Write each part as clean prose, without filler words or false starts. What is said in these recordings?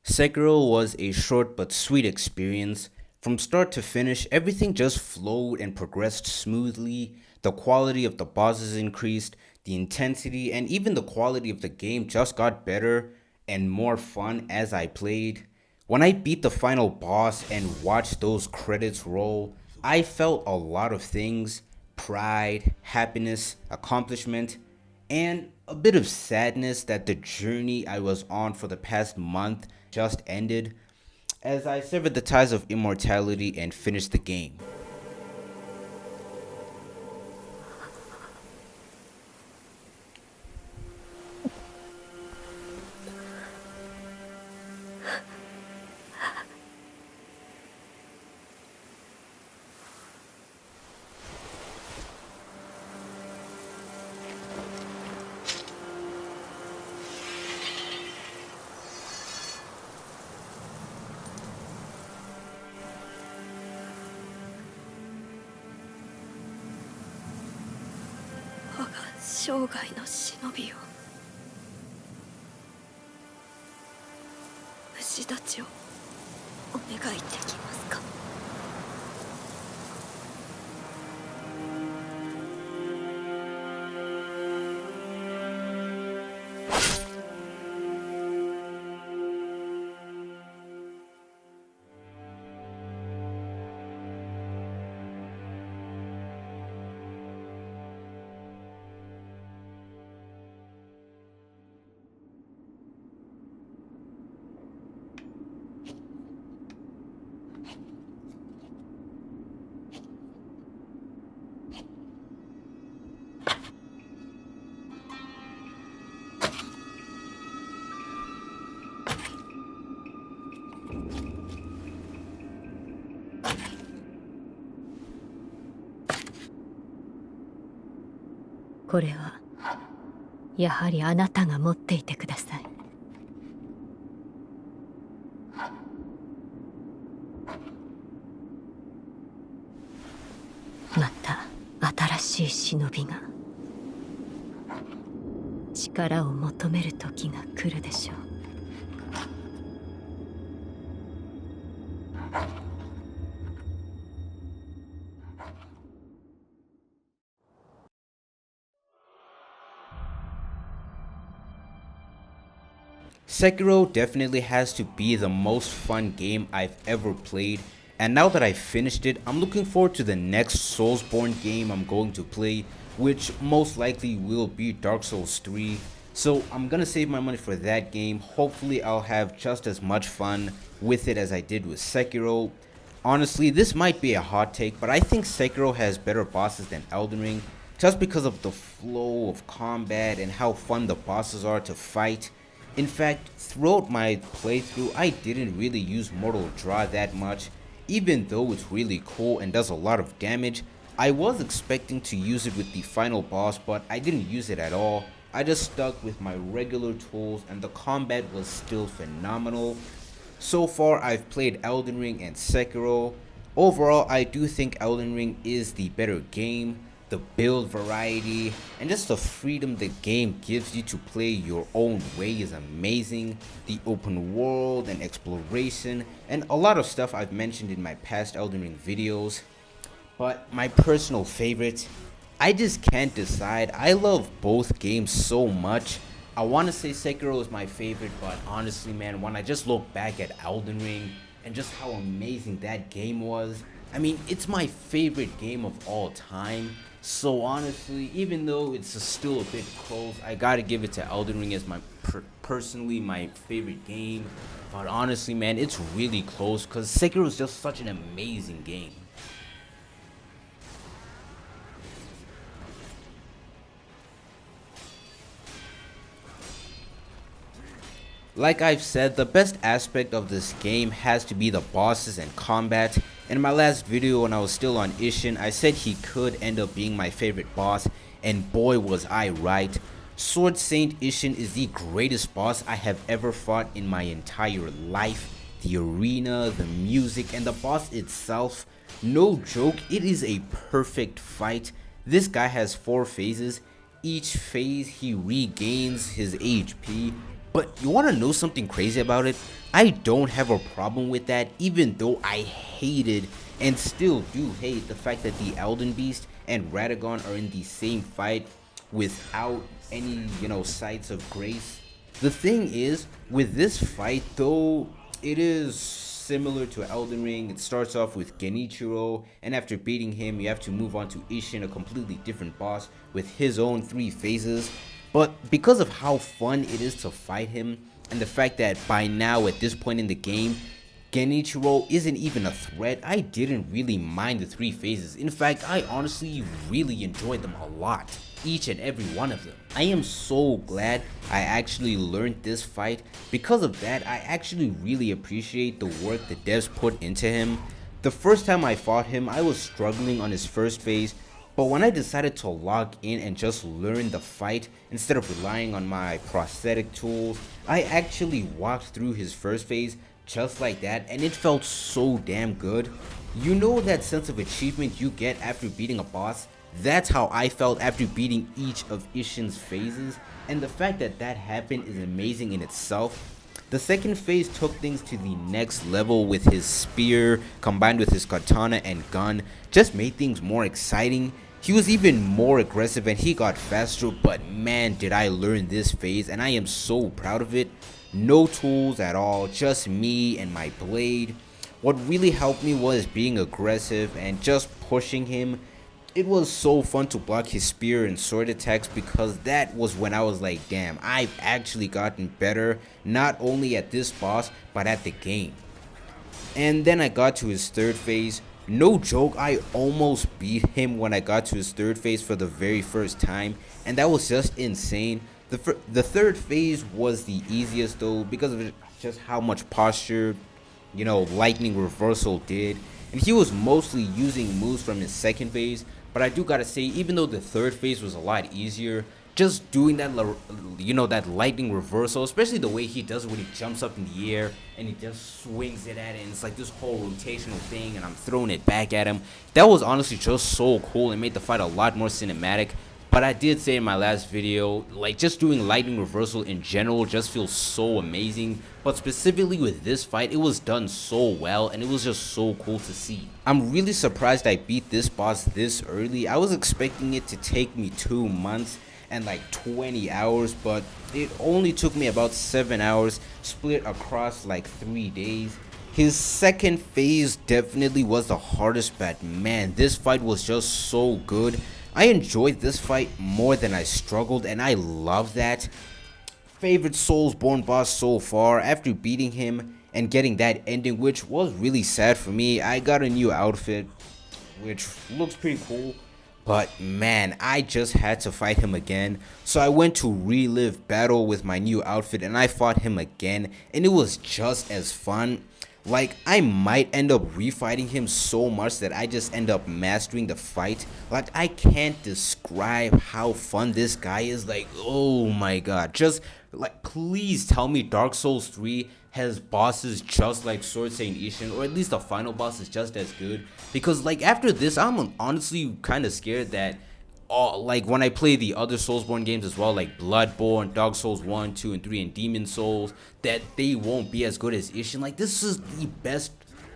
Sekiro was a short but sweet experience. From start to finish, everything just flowed and progressed smoothly. The quality of the bosses increased, the intensity, and even the quality of the game just got better and more fun as I played. When I beat the final boss and watched those credits roll, I felt a lot of things: pride, happiness, accomplishment, and a bit of sadness that the journey I was on for the past month just ended as I severed the ties of immortality and finished the game. 我が生涯の忍びを虫たちをお願いできますか。これはやはりあなたが持っていてください。また新しい忍びが力を求める時が来るでしょう。Sekiro definitely has to be the most fun game I've ever played, and now that I've finished it, I'm looking forward to the next Soulsborne game I'm going to play, which most likely will be Dark Souls 3. So I'm gonna save my money for that game. Hopefully I'll have just as much fun with it as I did with Sekiro. Honestly, this might be a hot take, but I think Sekiro has better bosses than Elden Ring, just because of the flow of combat and how fun the bosses are to fight. In fact, throughout my playthrough, I didn't really use Mortal Draw that much. Even though it's really cool and does a lot of damage, I was expecting to use it with the final boss, but I didn't use it at all. I just stuck with my regular tools and the combat was still phenomenal. So far, I've played Elden Ring and Sekiro. Overall, I do think Elden Ring is the better game. The build variety and just the freedom the game gives you to play your own way is amazing. The open world and exploration and a lot of stuff I've mentioned in my past Elden Ring videos. But my personal favorite, I just can't decide. I love both games so much. I want to say Sekiro is my favorite, but honestly, man, when I just look back at Elden Ring and just how amazing that game was, I mean, it's my favorite game of all time. So honestly, even though it's still a bit close, I gotta give it to Elden Ring as my personally my favorite game. But honestly, man, it's really close because Sekiro is just such an amazing game. Like I've said, the best aspect of this game has to be the bosses and combat. In my last video when I was still on Ishin, I said he could end up being my favorite boss, and boy was I right. Sword Saint Ishin is the greatest boss I have ever fought in my entire life. The arena, the music, and the boss itself, no joke, it is a perfect fight. This guy has 4 phases. Each phase he regains his HP, But you want to know something crazy about it? I don't have a problem with that, even though I hated and still do hate the fact that the Elden Beast and Radagon are in the same fight without any, sights of grace. The thing is, with this fight though, it is similar to Elden Ring. It starts off with Genichiro, and after beating him, you have to move on to Ishin, a completely different boss with his own 3 phases. But because of how fun it is to fight him, and the fact that by now at this point in the game, Genichiro isn't even a threat, I didn't really mind the 3 phases. In fact, I honestly really enjoyed them a lot, each and every one of them. I am so glad I actually learned this fight. Because of that, I actually really appreciate the work the devs put into him. The first time I fought him, I was struggling on his first phase, but when I decided to log in and just learn the fight instead of relying on my prosthetic tools, I actually walked through his first phase just like that, and it felt so damn good. You know that sense of achievement you get after beating a boss? That's how I felt after beating each of Ishin's phases, and the fact that that happened is amazing in itself. The second phase took things to the next level with his spear combined with his katana and gun, just made things more exciting. He was even more aggressive and he got faster, but man did I learn this phase, and I am so proud of it. No tools at all, just me and my blade. What really helped me was being aggressive and just pushing him. It was so fun to block his spear and sword attacks, because that was when I was like, damn, I've actually gotten better, not only at this boss, but at the game. And then I got to his third phase. No joke, I almost beat him when I got to his third phase for the very first time, and that was just insane. The third phase was the easiest though, because of just how much posture, lightning reversal did. And he was mostly using moves from his second phase, but I do gotta say, even though the third phase was a lot easier, just doing that, that lightning reversal, especially the way he does it when he jumps up in the air and he just swings it at it, and it's like this whole rotational thing, and I'm throwing it back at him. That was honestly just so cool and made the fight a lot more cinematic. But I did say in my last video, like, just doing lightning reversal in general just feels so amazing. But specifically with this fight, it was done so well, and it was just so cool to see. I'm really surprised I beat this boss this early. I was expecting it to take me 2 months and like 20 hours, but it only took me about 7 hours, split across like 3 days. His second phase definitely was the hardest, but man, this fight was just so good. I enjoyed this fight more than I struggled, and I love that. Favorite Soulsborne boss so far. After beating him and getting that ending, which was really sad for me, I got a new outfit, which looks pretty cool. But man, I just had to fight him again. So I went to relive battle with my new outfit, and I fought him again, and it was just as fun. Like, I might end up refighting him so much that I just end up mastering the fight. Like, I can't describe how fun this guy is. Like, oh my god. Just, like, please tell me Dark Souls 3 has bosses just like Sword Saint Ishin, or at least the final boss is just as good. Because, like, after this, I'm honestly kind of scared that like when I play the other Soulsborne games as well, like Bloodborne, Dark Souls 1, 2, and 3, and Demon Souls, that they won't be as good as Ishin. Like, this is the best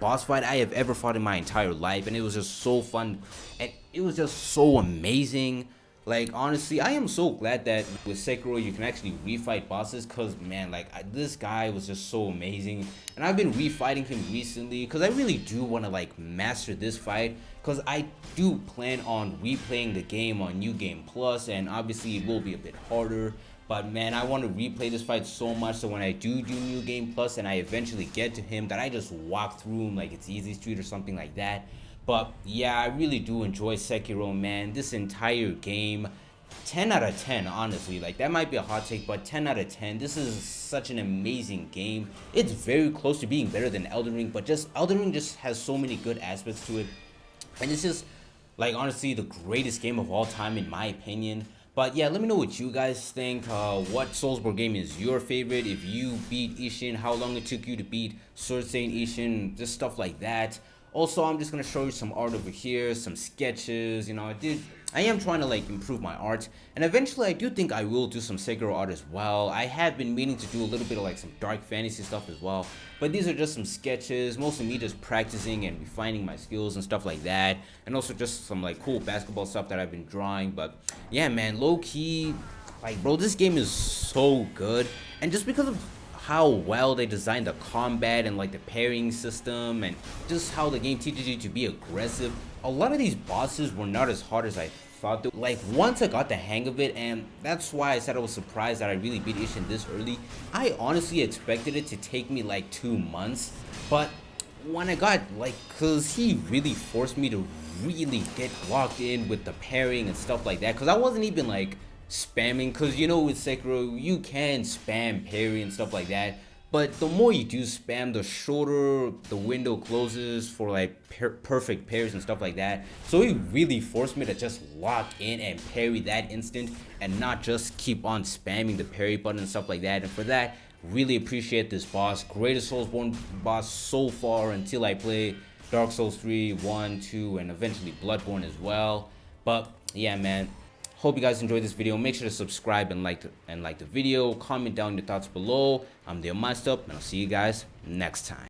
boss fight I have ever fought in my entire life, and it was just so fun, and it was just so amazing. Like, honestly, I am so glad that with Sekiro you can actually refight bosses, because man, like, this guy was just so amazing. And I've been refighting him recently because I really do want to like master this fight, because I do plan on replaying the game on New Game Plus, and obviously it will be a bit harder. But man, I want to replay this fight so much, so when I do New Game Plus and I eventually get to him, that I just walk through him like it's Easy Street or something like that. But yeah, I really do enjoy Sekiro, man. This entire game, 10 out of 10, honestly. Like, that might be a hot take, but 10 out of 10. This is such an amazing game. It's very close to being better than Elden Ring, but just Elden Ring just has so many good aspects to it. And it's just, like, honestly, the greatest game of all time, in my opinion. But yeah, let me know what you guys think. What Soulsborne game is your favorite? If you beat Ishin, how long it took you to beat Sword Saint Ishin, just stuff like that. Also, I'm just gonna show you some art over here, some sketches. I I am trying to like improve my art, and eventually I do think I will do some Sekiro art as well. I have been meaning to do a little bit of like some dark fantasy stuff as well, but these are just some sketches, mostly me just practicing and refining my skills and stuff like that, and also just some like cool basketball stuff that I've been drawing. But yeah, man, low-key, like, bro, this game is so good, and just because of how well they designed the combat and like the parrying system and just how the game teaches you to be aggressive, a lot of these bosses were not as hard as I thought they, like, once I got the hang of it. And that's why I said I was surprised that I really beat Ishin this early. I honestly expected it to take me like 2 months, but when I got, like, cause he really forced me to really get locked in with the parrying and stuff like that, cause I wasn't even like spamming, because you know with Sekiro you can spam parry and stuff like that, but the more you do spam, the shorter the window closes for like perfect parries and stuff like that. So he really forced me to just lock in and parry that instant and not just keep on spamming the parry button and stuff like that. And for that, really appreciate this boss. Greatest Soulsborne boss so far until I play Dark Souls 3, 1, 2, and eventually Bloodborne as well. But yeah, man, hope you guys enjoyed this video. Make sure to subscribe and like the video. Comment down your thoughts below. I'm the Master, and I'll see you guys next time.